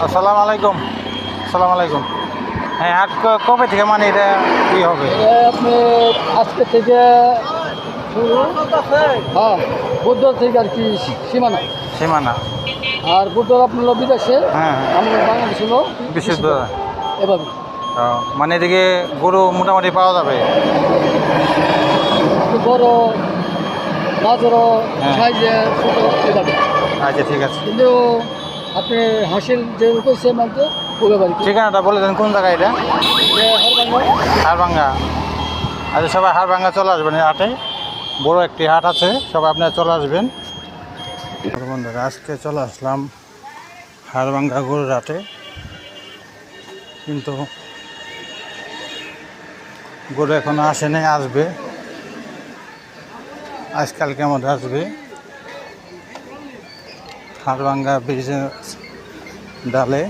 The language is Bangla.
আসসালামু আলাইকুম। আসসালামু আলাইকুম। হ্যাঁ, হাট কবে থেকে মানে এটা কি হবে? আপনি আজকে থেকে শুরু, হ্যাঁ, বুধবার থেকে আর কি সীমানা। সীমানা। আর বুধবার আপনার হলো বিদেশে, হ্যাঁ, আমাদের বাংলাদেশ হলো বিশুদ্ধ। এভাবে। মানে এদিকে গরু মোটামুটি পাওয়া যাবে। একটু বড়, মাঝারো, হ্যাঁ। সাইজে, ছোটো এভাবে। আচ্ছা, ঠিক আছে। কিন্তু আপনি হাসিল যে করছে মানতে ওই ব্যাপারে কি ঠিকানাটা বলে দেন, কোন জায়গায় এটা? হারবাঙ্গা। হাড়ভাঙ্গা। আচ্ছা, সবাই হাড়ভাঙ্গা চলে আসবেন এই হাটে। বড় একটি হাট আছে, সবাই আপনারা চলে আসবেন। বন্ধুরা, আজকে চলে আসলাম হাড়ভাঙ্গা গরুর হাটে, কিন্তু গরু এখনো আসে নাই, আসবে আজকালকে আমাদের আসবে। হাড়ভাঙ্গা ব্রিজের ডালে